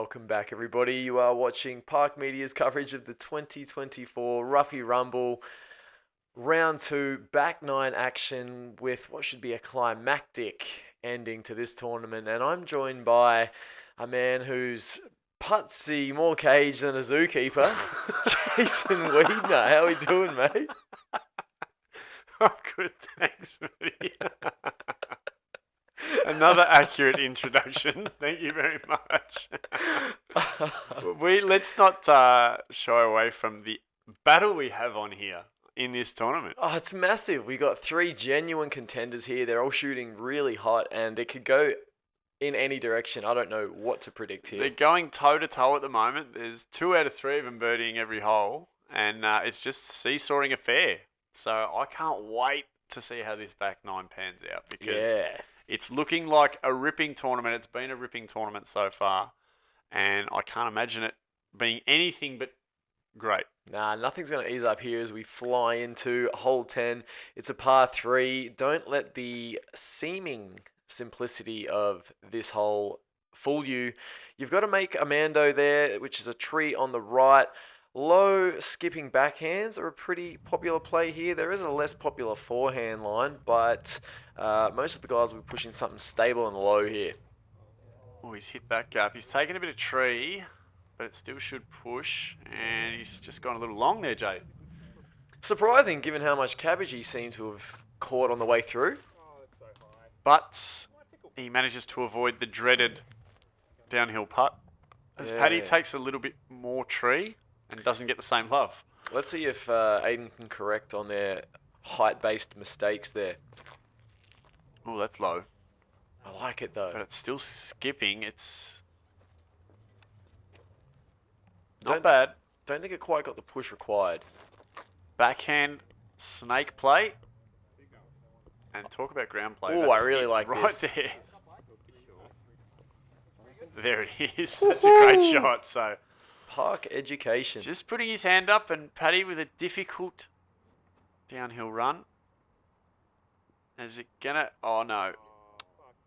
Welcome back, everybody. You are watching Park Media's coverage of the 2024 Ruffey Rumble Round 2 back 9 action with what should be a climactic ending to this tournament. And I'm joined by a man who's putsy more cage than a zookeeper, Jason Weedner. How we doing, mate? Oh, good, thanks, Matty. Another accurate introduction. Thank you very much. Let's not shy away from the battle we have on here in this tournament. Oh, it's massive. We got 3 genuine contenders here. They're all shooting really hot, and it could go in any direction. I don't know what to predict here. They're going toe-to-toe at the moment. There's 2 out of 3 of them birdieing every hole, and it's just a seesawing affair. So I can't wait to see how this back 9 pans out, because it's looking like a ripping tournament. It's been a ripping tournament so far, and I can't imagine it being anything but great. Nah, nothing's going to ease up here as we fly into hole 10. It's a par 3. Don't let the seeming simplicity of this hole fool you. You've got to make a Mando there, which is a tree on the right. Low skipping backhands are a pretty popular play here. There is a less popular forehand line, but most of the guys will be pushing something stable and low here. Oh, he's hit that gap. He's taken a bit of tree, but it still should push, and he's just gone a little long there, Jade. Surprising, given how much cabbage he seemed to have caught on the way through. But he manages to avoid the dreaded downhill putt, as Paddy takes a little bit more tree and doesn't get the same love. Let's see if Aidan can correct on their height-based mistakes there. Oh, that's low. I like it, though. But it's still skipping. It's not bad. Don't think it quite got the push required. Backhand snake play. And talk about ground play. Oh, I really like right this. There. There it is. That's a great shot. So Park education. just putting his hand up, and Paddy with a difficult downhill run. Is it gonna? Oh no.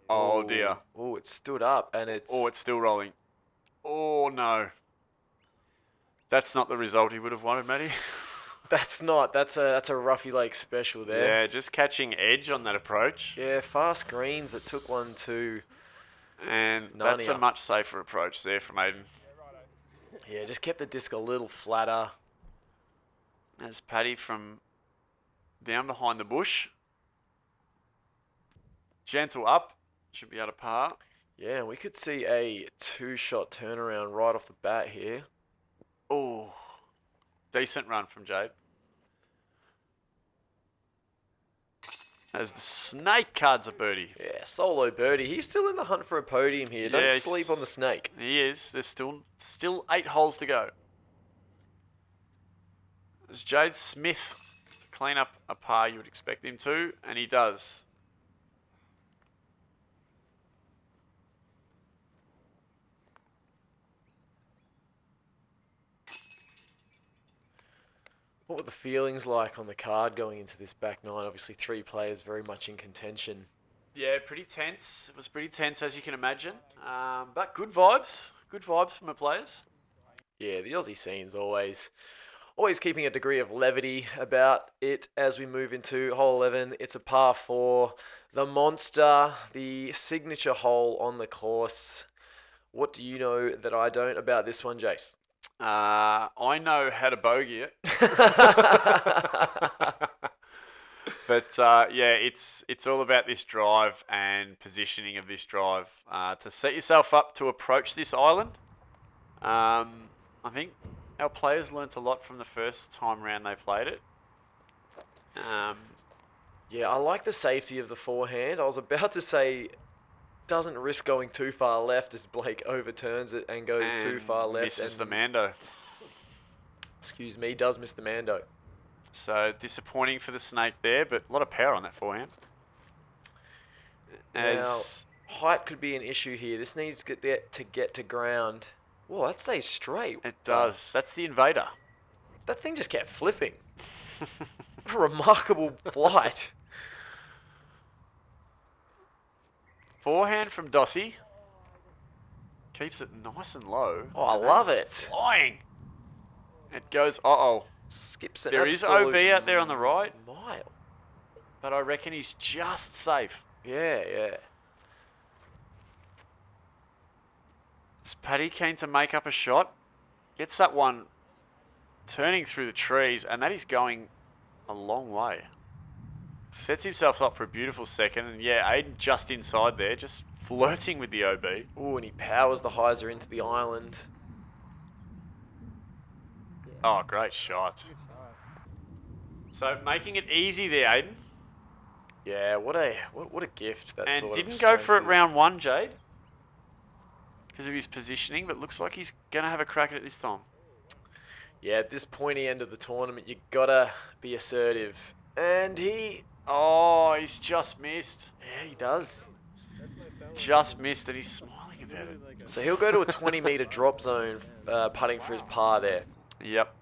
Oh dear. Oh, it stood up and it's... Oh, it's still rolling. Oh no. That's not the result he would have wanted, Matty. That's not. That's a Ruffey Lake special there. Yeah, just catching edge on that approach. Yeah, fast greens that took one to... And that's a much safer approach there from Aidan. Yeah, just kept the disc a little flatter. As Paddy from down behind the bush. Gentle up. Should be out of par. Yeah, and we could see a 2-shot turnaround right off the bat here. Oh, decent run from Jade. As the snake cards a birdie. Yeah, solo birdie. He's still in the hunt for a podium here. Don't sleep on the snake. He is. There's still 8 holes to go. As Jade Smith to clean up a par you would expect him to, and he does. What were the feelings like on the card going into this back 9? Obviously 3 players very much in contention. Yeah, pretty tense. It was pretty tense, as you can imagine. But good vibes. Good vibes from the players. Yeah, the Aussie scene's always keeping a degree of levity about it as we move into hole 11. It's a par 4. The monster, the signature hole on the course. What do you know that I don't about this one, Jace? I know how to bogey it. But yeah, it's all about this drive and positioning of this drive to set yourself up to approach this island. I think our players learnt a lot from the first time round they played it. Yeah, I like the safety of the forehand. I was about to say doesn't risk going too far left as Blake overturns it and goes too far left. Misses the Mando. Excuse me, does miss the Mando. So disappointing for the snake there, but a lot of power on that forehand. Now, height could be an issue here. This needs to get to ground. Whoa, that stays straight. It does. That's the Invader. That thing just kept flipping. A remarkable flight. Forehand from Dossie. Keeps it nice and low. Oh, I and love that's it. Flying. It goes, uh-oh. Skips an There is absolute OB out there on the right, mile. but I reckon he's just safe. Yeah. Is Paddy keen to make up a shot? Gets that one turning through the trees, and that is going a long way. Sets himself up for a beautiful second, and yeah, Aidan just inside there, just flirting with the OB. Ooh, and he powers the hyzer into the island. Oh, great shot. So making it easy there, Aidan. Yeah, what a gift that And sort of didn't go for it strength is. round one, Jade, because of his positioning, but looks like he's going to have a crack at it this time. Yeah, at this pointy end of the tournament, you gotta be assertive. And Oh, he's just missed. yeah, he does. Just missed, and he's smiling about it. So he'll go to a 20-meter drop zone, putting for his par there. Yep.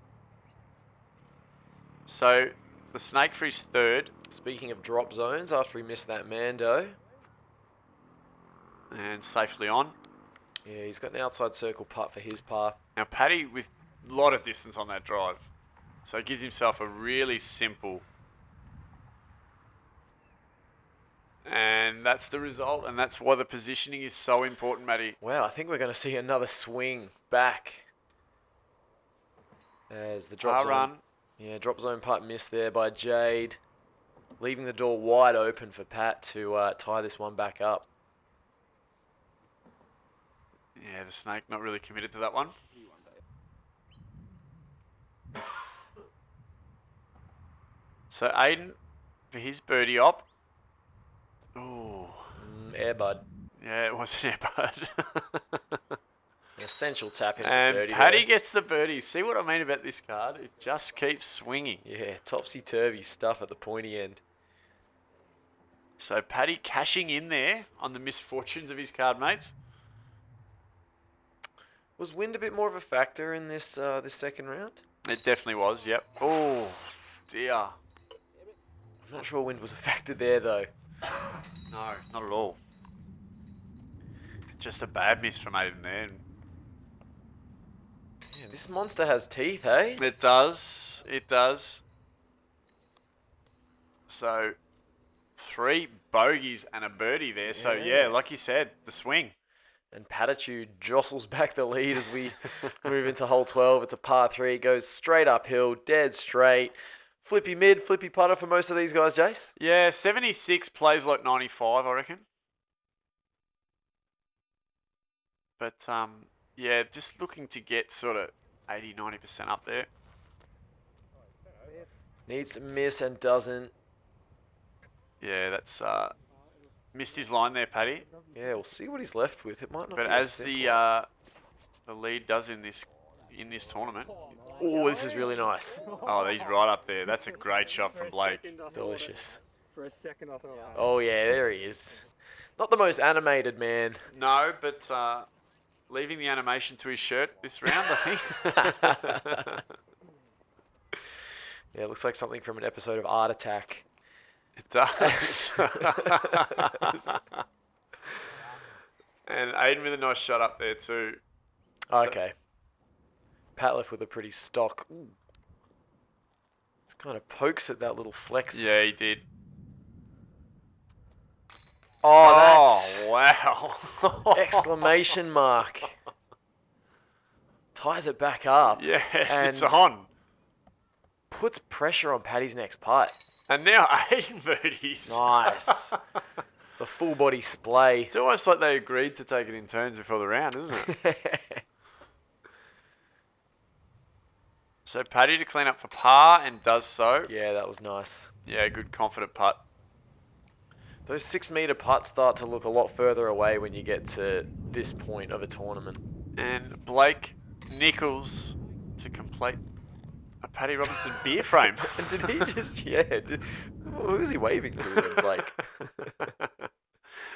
So the snake for his third. Speaking of drop zones, after he missed that Mando. And safely on. Yeah, he's got an outside circle putt for his par. Now Paddy with a lot of distance on that drive. So he gives himself a really simple. And that's the result, and that's why the positioning is so important, Matty. Wow, I think we're going to see another swing back. As the drop zone. Run. Yeah, drop zone putt missed there by Jade. Leaving the door wide open for Pat to tie this one back up. Yeah, the snake not really committed to that one. So Aidan for his birdie op. Ooh. Airbud. Yeah, it was an airbud. An essential tap in And for birdie Paddy there. gets the birdie. See what I mean about this card? It just keeps swinging. Yeah, topsy-turvy stuff at the pointy end. So Paddy cashing in there on the misfortunes of his card mates. Was wind a bit more of a factor in this this second round? It definitely was, yep. Oh, dear. I'm not sure wind was a factor there, though. No, not at all. Just a bad miss from Aidan there. Yeah, this monster has teeth, eh? It does. It does. So, 3 bogeys and a birdie there. So, yeah, like you said, the swing. And Patitude jostles back the lead as we move into hole 12. It's a par 3. It goes straight uphill, dead straight. Flippy mid, flippy putter for most of these guys, Jace? Yeah, 76 plays like 95, I reckon. But, yeah, just looking to get sort of 80, 90% up there. Needs to miss and doesn't. Yeah, that's missed his line there, Paddy. Yeah, we'll see what he's left with. It might not But be as the lead does in this tournament. Oh, this is really nice. Oh, he's right up there. That's a great shot from Blake. Delicious. For a second, I thought. Oh, yeah, there he is. Not the most animated man. No, but leaving the animation to his shirt this round, I think. Yeah, it looks like something from an episode of Art Attack. It does. And Aidan with a nice shot up there too. Okay. Pat left with a pretty stock. Ooh. Kind of pokes at that little flex. Yeah, he did. Oh, wow. exclamation mark. Ties it back up. Yes, it's and on. Puts pressure on Paddy's next putt. And now Aidan birdies. Nice. The full body splay. It's almost like they agreed to take it in turns before the round, isn't it? So Paddy to clean up for par and does so. Yeah, that was nice. Yeah, good confident putt. Those 6-meter putts start to look a lot further away when you get to this point of a tournament. And Blake Nicholls to complete a Paddy Robinson beer frame. And did he just, who was he waving to then, Blake?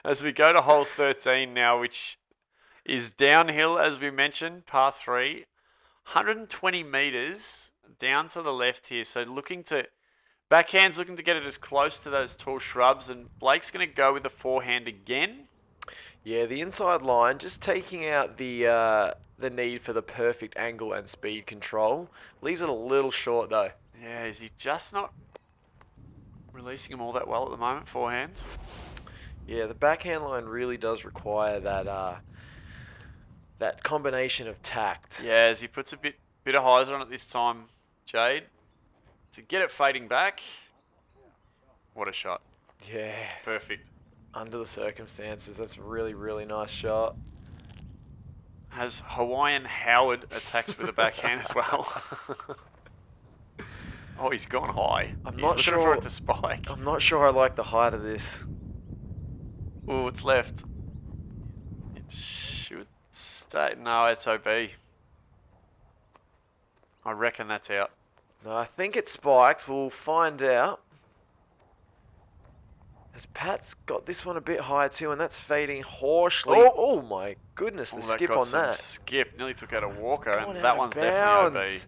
As we go to hole 13 now, which is downhill, as we mentioned, par 3. 120 metres down to the left here. So backhand's looking to get it as close to those tall shrubs. And Blake's going to go with the forehand again. Yeah, the inside line, just taking out the need for the perfect angle and speed control. Leaves it a little short though. Yeah, is he just not releasing them all that well at the moment, forehands? Yeah, the backhand line really does require that combination of tact. Yeah, as he puts a bit of highs on it this time, Jade. To get it fading back. What a shot. Yeah, Perfect. under the circumstances, that's a really, really nice shot. Has Hawaiian Howard attacks with a backhand as well. Oh, he's gone high. I'm He's not looking for sure. it to spike. I'm not sure I like the height of this. Oh, it's left. It should stay. No, it's OB. I reckon that's out. No, I think it spikes. We'll find out. As Pat's got this one a bit higher too, and that's fading harshly. Oh my goodness, the skip got on some that. Skip. Nearly took out a walker, gone and out that of one's definitely OB. bounds.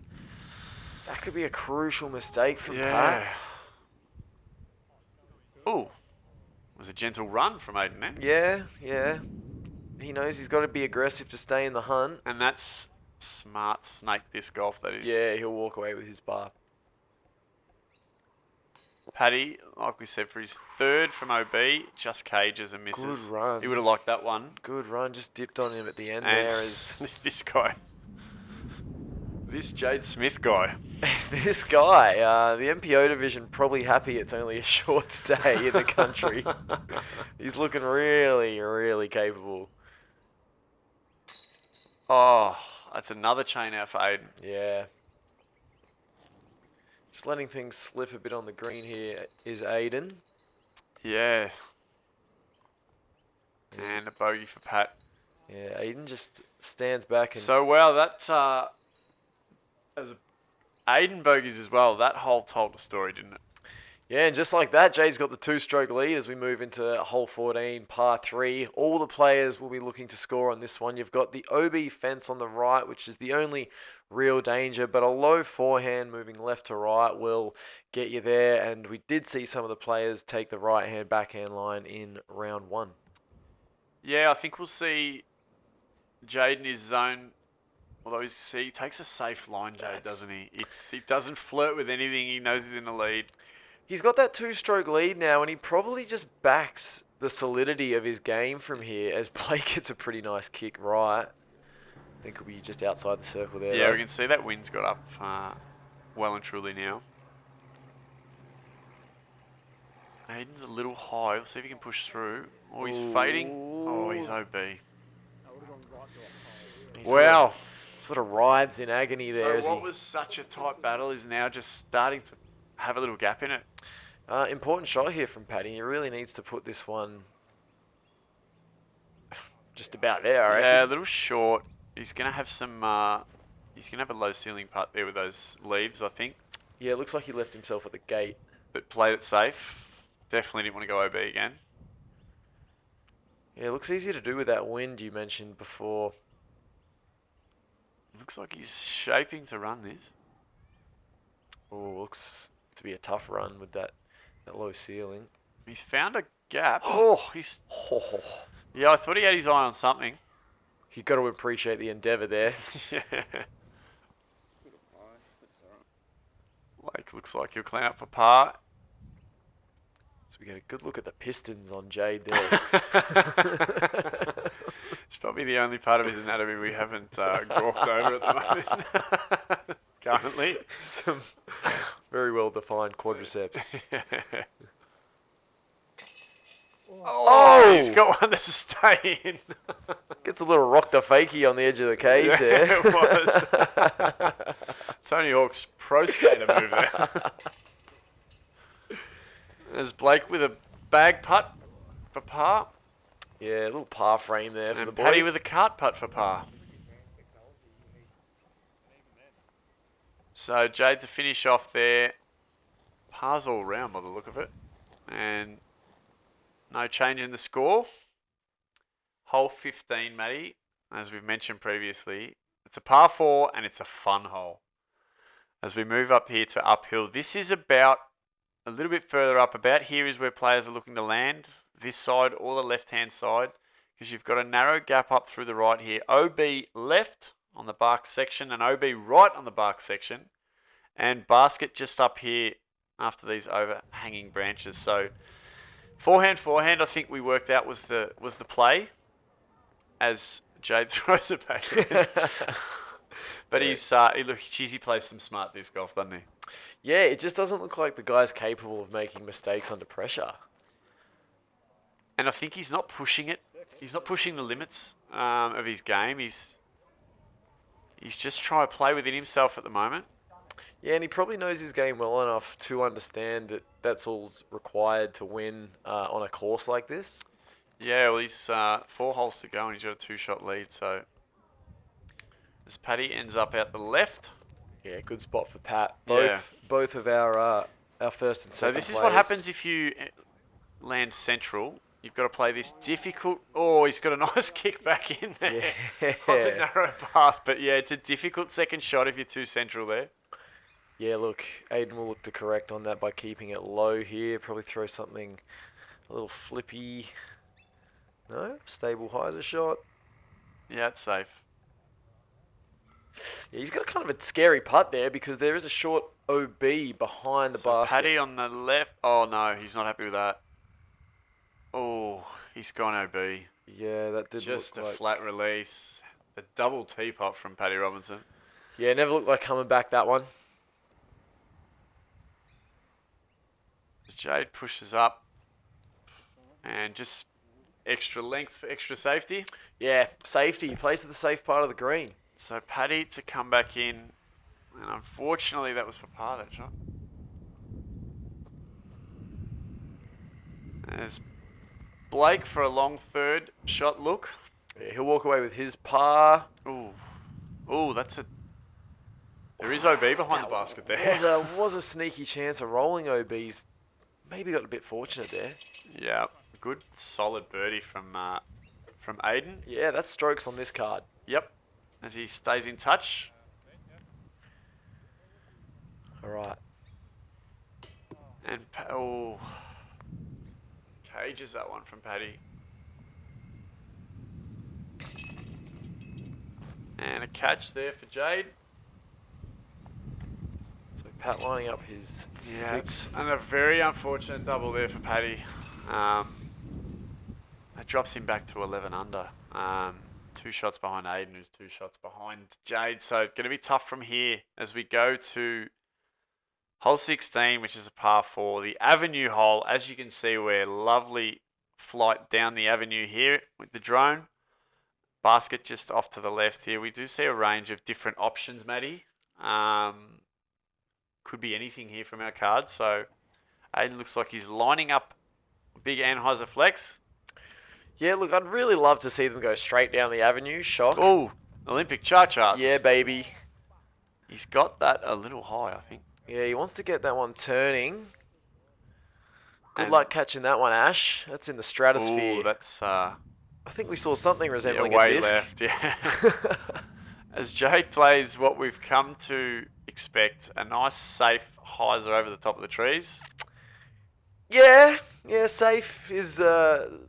That could be a crucial mistake from Yeah. Pat. Oh, it was a gentle run from Aidan there. Yeah, yeah. He knows he's got to be aggressive to stay in the hunt. And that's smart snake disc golf, that is. Yeah, he'll walk away with his bar. Paddy, like we said, for his third from OB, just cages and misses. Good run. He would have liked that one. Good run, just dipped on him at the end And there. As this guy. This Jade Smith guy. this guy, the MPO division, probably happy it's only a short stay in the country. He's looking really, really capable. Oh, that's another chain out for Aidan. Yeah. Just letting things slip a bit on the green here is Aidan. Yeah. And a bogey for Pat. Yeah, Aidan just stands back and... So, wow, that... as Aidan bogeys as well, that hole told a story, didn't it? Yeah, and just like that, Jay's got the two-stroke lead as we move into hole 14, par 3. All the players will be looking to score on this one. You've got the OB fence on the right, which is the only real danger, but a low forehand moving left to right will get you there, and we did see some of the players take the right-hand backhand line in round 1. Yeah, I think we'll see Jade in his zone, although he takes a safe line, Jade, doesn't he? He doesn't flirt with anything. He knows he's in the lead. He's got that two-stroke lead now, and he probably just backs the solidity of his game from here as Blake gets a pretty nice kick right. I think he'll be just outside the circle there. Yeah, though. we can see that wind's got up well and truly now. Aidan's a little high. We'll see if he can push through. Oh, he's fading. Oh, he's OB. Wow. Sort of rides in agony there. So what was such a tight battle is now just starting to have a little gap in it. Important shot here from Paddy. He really needs to put this one just about there, I reckon. Yeah, a little short. He's going to have some... he's going to have a low ceiling putt there with those leaves, I think. Yeah, it looks like he left himself at the gate. But played it safe. Definitely didn't want to go OB again. Yeah, it looks easy to do with that wind you mentioned before. Looks like he's shaping to run this. Oh, looks to be a tough run with that low ceiling. He's found a gap. Oh, he's... Yeah, I thought he had his eye on something. You've got to appreciate the endeavour there. Yeah. Blake looks like he'll clean up for par. So we get a good look at the pistons on Jade there. It's probably the only part of his anatomy we haven't gawked over at the moment. Currently. Some very well defined quadriceps. Oh, he's got one to stay in. Gets a little rock the fakie on the edge of the cage Yeah, there. it was. Tony Hawk's pro skater move there. There's Blake with a bag putt for par. Yeah, a little par frame there for And the boys. Paddy with a cart putt for par. So Jade to finish off there. Par's all round by the look of it. And no change in the score. Hole 15, Matty. As we've mentioned previously, it's a par 4 and it's a fun hole. As we move up here to uphill, this is about a little bit further up. About here is where players are looking to land. This side or the left-hand side. because you've got a narrow gap up through the right here. OB left on the bark section and OB right on the bark section. And basket just up here after these overhanging branches. So forehand, I think we worked out was the play as Jade throws it back in. But he plays some smart disc golf, doesn't he? Yeah, it just doesn't look like the guy's capable of making mistakes under pressure. And I think he's not pushing it. He's not pushing the limits of his game. He's just trying to play within himself at the moment. Yeah, and he probably knows his game well enough to understand that that's all's required to win on a course like this. Yeah, well, he's 4 holes to go and he's got a 2-shot lead. So as Paddy ends up out the left. Yeah, good spot for Pat. Yeah. Both of our first and second So this is players. what happens if you land central. You've got to play this difficult... Oh, he's got a nice kick back in there on the narrow path. But yeah, it's a difficult second shot if you're too central there. Yeah, look, Aidan will look to correct on that by keeping it low here. Probably throw something a little flippy. No? Stable hyzer shot. Yeah, it's safe. Yeah, he's got kind of a scary putt there because there is a short OB behind the basket. Paddy on the left. Oh, no, he's not happy with that. Oh, he's gone OB. Yeah, that did just look a like... flat release. The double teapot from Paddy Robinson. Yeah, never looked like coming back that one. As Jade pushes up and just extra length for extra safety. Yeah, safety. He plays to the safe part of the green. So Paddy to come back in, and unfortunately that was for par, that shot. There's Blake for a long third shot look. Yeah, he'll walk away with his par. Ooh, that's a... There is OB behind the basket there. Was a sneaky chance of rolling OBs. Maybe got a bit fortunate there. Yeah, good solid birdie from Aidan. Yeah, that's strokes on this card. Yep, as he stays in touch. All right. And cages that one from Paddy. And a catch there for Jade. So Pat lining up his sixth. And a very unfortunate double there for Paddy. That drops him back to 11 under. 2 shots behind Aidan, who's 2 shots behind Jade. So it's going to be tough from here as we go to hole 16, which is a par 4. The avenue hole, as you can see, we're lovely flight down the avenue here with the drone. Basket just off to the left here. We do see a range of different options, Matty. Could be anything here from our cards. So Aidan looks like he's lining up a big Anheuser flex. Yeah, look, I'd really love to see them go straight down the avenue. Shock. Oh, Olympic cha-cha. Yeah, baby. He's got that a little high, I think. Yeah, he wants to get that one turning. Good luck catching that one, Ash. That's in the stratosphere. Oh, that's... I think we saw something resembling way a disc. left, yeah. As Jade plays what we've come to expect, a nice, safe hyzer over the top of the trees. Yeah, safe is the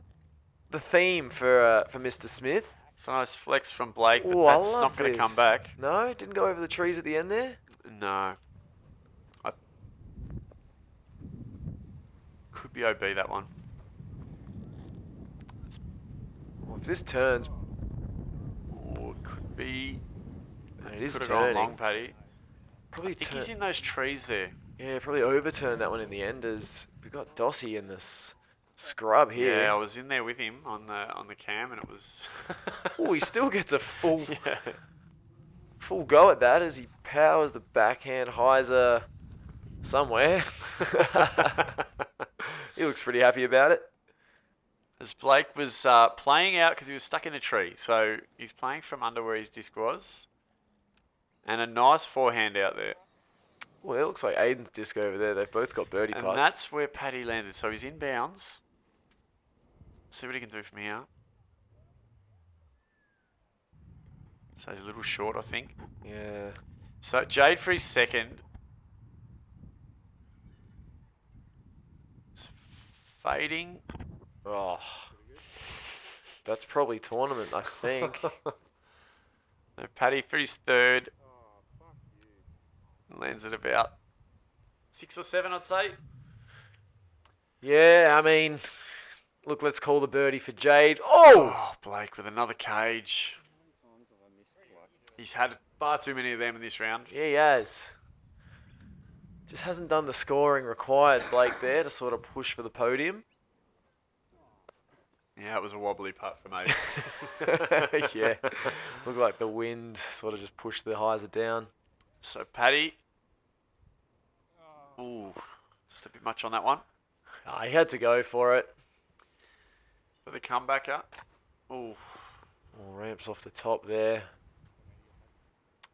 theme for Mr. Smith. It's a nice flex from Blake, but Ooh, that's not going to come back. No, didn't go over the trees at the end there? No. Could be OB, that one. Well, if this turns... Oh, it could be... It is could have turning. gone long, Paddy. Probably I think he's in those trees there. Yeah, probably overturned that one in the end as we've got Dossie in this scrub here. Yeah, I was in there with him on the cam and it was... Oh, he still gets a full go at that as he powers the backhand hyzer somewhere. He looks pretty happy about it. As Blake was playing out because he was stuck in a tree. So he's playing from under where his disc was. And a nice forehand out there. Well, it looks like Aidan's disc over there. They've both got birdie putts. And that's where Paddy landed. So he's in bounds. See what he can do from here. So he's a little short, I think. Yeah. So Jade for his second. It's fading. Oh. That's probably tournament, I think. So Paddy for his third. Lands at about 6 or 7, I'd say. Yeah, I mean, look, let's call the birdie for Jade. Oh! Oh, Blake with another cage. He's had far too many of them in this round. Yeah, he has. Just hasn't done the scoring required, Blake, there to sort of push for the podium. Yeah, it was a wobbly putt for me. Yeah, looked like the wind sort of just pushed the hyzer down. So Paddy. Ooh, just a bit much on that one. Oh, he had to go for it. For the comebacker. Ooh. Oh, ramps off the top there.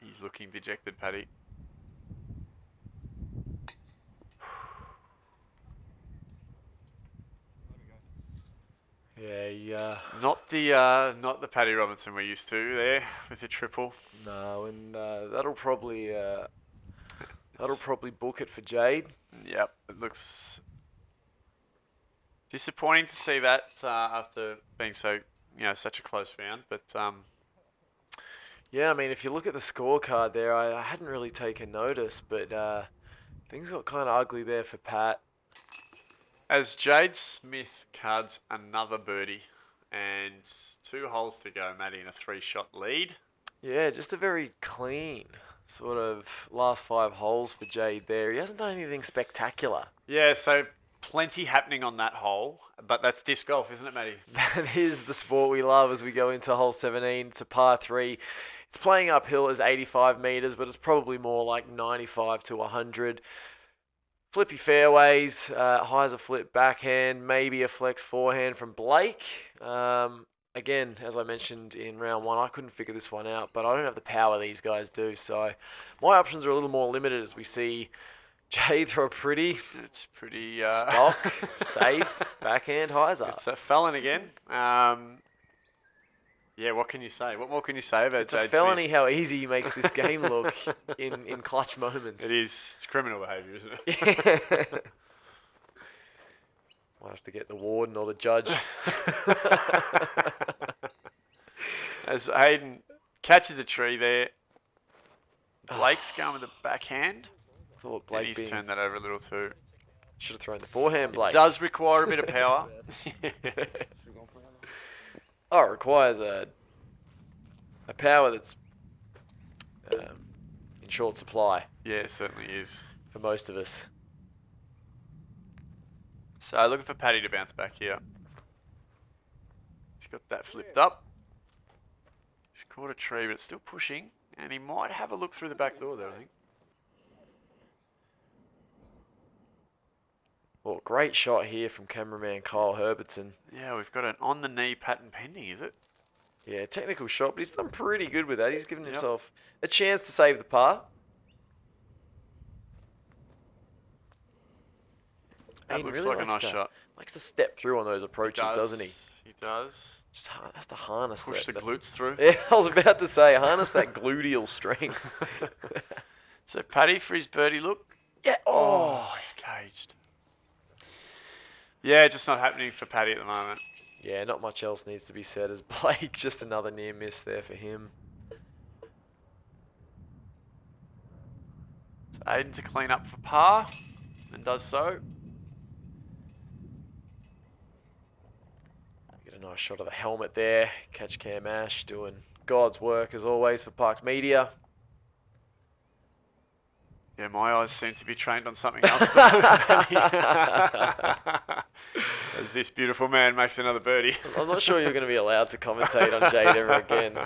He's looking dejected, Paddy. Yeah, Not the Paddy Robinson we're used to there with the triple. no, and that'll probably book it for Jade. Yep, it looks disappointing to see that after being so such a close round. But Yeah, I mean, if you look at the scorecard there, I hadn't really taken notice, but things got kind of ugly there for Pat. as Jade Smith cards another birdie and 2 holes to go, Matty in a 3-shot lead. Yeah, just a very clean sort of last 5 holes for Jade there. He hasn't done anything spectacular. Yeah, so plenty happening on that hole, but that's disc golf, isn't it, Matty? That is the sport we love as we go into hole 17. It's a par 3. It's playing uphill as 85 metres, but it's probably more like 95 to 100. Flippy fairways, hyzer flip backhand, maybe a flex forehand from Blake. Again, as I mentioned in round 1, I couldn't figure this one out, but I don't have the power these guys do, so my options are a little more limited as we see Jade throw a pretty It's pretty stock, safe backhand hyzer. It's a felon again. Yeah, what can you say? What more can you say about It's Jade a felony Smith? how easy he makes this game look in clutch moments. It is. It's criminal behaviour, isn't it? Yeah. Might have to get the warden or the judge. As Aidan catches a tree there, Blake's going with the backhand. Thought And Blake he's turned that over a little too. should have thrown the forehand, Blake. It does require a bit of power. Oh, it requires a power that's in short supply Yeah, it certainly is. for most of us. So looking for Paddy to bounce back here. He's got that flipped up. He's caught a tree, but it's still pushing. And he might have a look through the back door there, I think. Well, great shot here from cameraman Kyle Herbertson. Yeah, we've got an on-the-knee pattern pending, is it? Yeah, technical shot, but he's done pretty good with that. He's given Yep. himself a chance to save the par. That Aidan looks really like a likes nice to- shot. Likes to step through on those approaches, doesn't he? He does. Just has to harness Push the that. glutes through. Yeah, I was about to say, harness that gluteal strength. So Paddy for his birdie look. Yeah. Oh, he's caged. Yeah, just not happening for Paddy at the moment. Yeah, not much else needs to be said as Blake. Just another near miss there for him. So Aidan to clean up for par, and does so. Get a nice shot of the helmet there. Catch Cam Ash doing God's work as always for Parks Media. Yeah, my eyes seem to be trained on something else at the moment. As this beautiful man makes another birdie. I'm not sure you're going to be allowed to commentate on Jade ever again.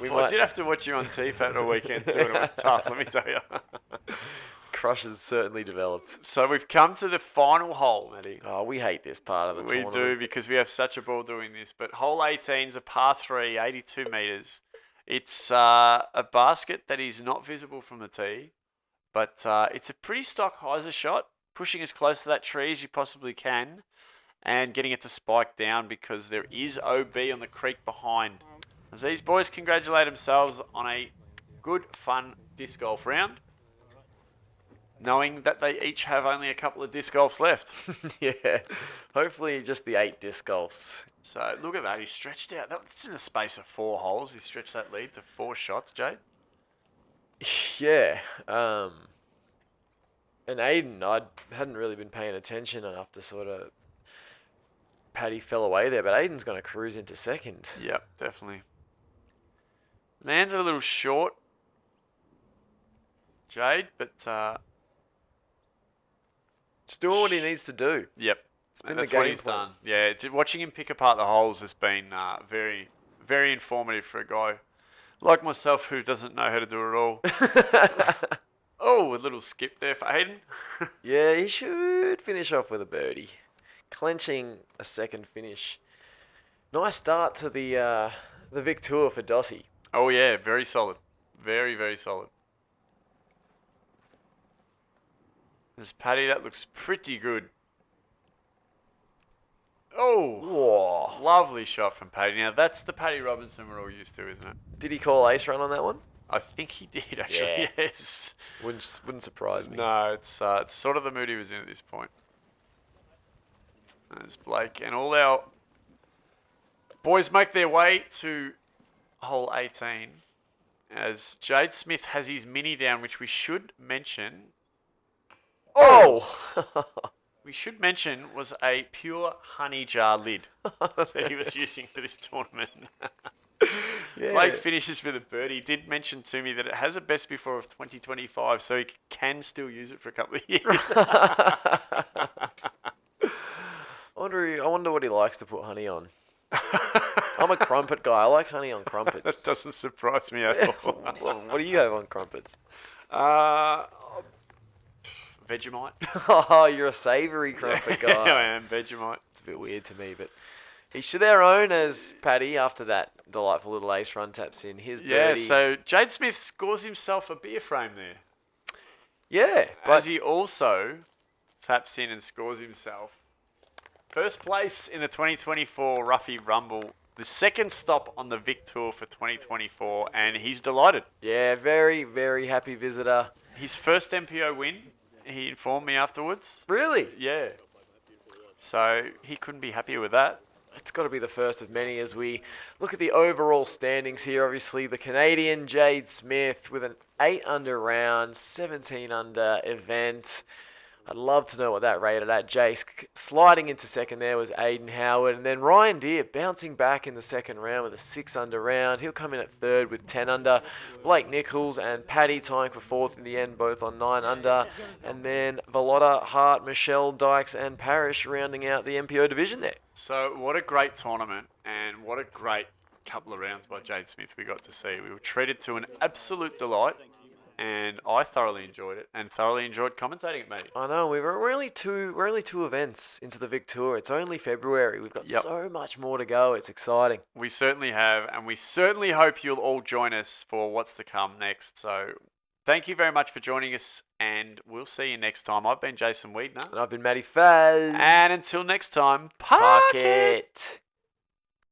I did have to watch you on TPAT all weekend too, and it was tough, let me tell you. Crush has certainly developed. So we've come to the final hole, Matty. Oh, we hate this part of the We tournament. do, because we have such a ball doing this. But hole 18 is a par 3, 82 metres. It's a basket that is not visible from the tee, but it's a pretty stock hyzer shot, pushing as close to that tree as you possibly can and getting it to spike down because there is OB on the creek behind. As these boys congratulate themselves on a good, fun disc golf round. knowing that they each have only a couple of disc golfs left. Yeah. Hopefully just the 8 disc golfs. So look at that. He stretched out. That's in a space of 4 holes. He stretched that lead to 4 shots, Jade. Yeah. And Aidan, I hadn't really been paying attention enough to sort of... Paddy fell away there, but Aidan's going to cruise into second. Yep, definitely. Lands it a little short, Jade, but Just doing what he needs to do. yep, It's been that's the what game he's plan. done. Yeah, watching him pick apart the holes has been very, very informative for a guy like myself who doesn't know how to do it all. Oh, a little skip there for Aidan. Yeah, he should finish off with a birdie. Clenching a second finish. Nice start to the Vic Tour for Dossie. Oh yeah, very solid. Very, very solid. There's Paddy, that looks pretty good. Oh, Whoa. lovely shot from Paddy. Now that's the Paddy Robinson we're all used to, isn't it? Did he call ace run on that one? I think he did actually. Yeah. Yes. Wouldn't surprise me. No, it's sort of the mood he was in at this point. There's Blake and all our boys make their way to hole 18 as Jade Smith has his mini down, which we should mention. Oh! We should mention was a pure honey jar lid that he was using for this tournament. Yeah. Blake finishes with a birdie. He did mention to me that it has a best before of 2025, so he can still use it for a couple of years. I wonder what he likes to put honey on. I'm a crumpet guy. I like honey on crumpets. That doesn't surprise me at all. Well, what do you have on crumpets? Vegemite. Oh, you're a savoury crumpet guy. I am Vegemite. It's a bit weird to me, but each to their own as Paddy, after that delightful little ace run, taps in his Yeah, birdie. so Jade Smith scores himself a beer frame there. Yeah, As he also taps in and scores himself first place in the 2024 Ruffey Rumble, the second stop on the Vic Tour for 2024, and he's delighted. yeah, very, very happy visitor. His first MPO win, he informed me afterwards. Really? Yeah. So he couldn't be happier with that. It's got to be the first of many as we look at the overall standings here. Obviously, the Canadian Jade Smith with an 8 under round, 17 under event. I'd love to know what that rated at. Jace sliding into second there was Aidan Howard. And then Ryan Deere bouncing back in the second round with a 6 under round. He'll come in at third with 10 under. Blake Nicholls and Paddy tying for fourth in the end, both on 9 under. And then Valotta, Hart, Michelle, Dykes and Parrish rounding out the MPO division there. So what a great tournament and what a great couple of rounds by Jade Smith we got to see. We were treated to an absolute delight. And I thoroughly enjoyed it, and thoroughly enjoyed commentating it, mate. I know we're only two events into the Vic Tour. It's only February. We've got Yep. so much more to go. It's exciting. We certainly have, and we certainly hope you'll all join us for what's to come next. So, thank you very much for joining us, and we'll see you next time. I've been Jason Wiedner, And I've been Matty Faz. and until next time, Park park it. it.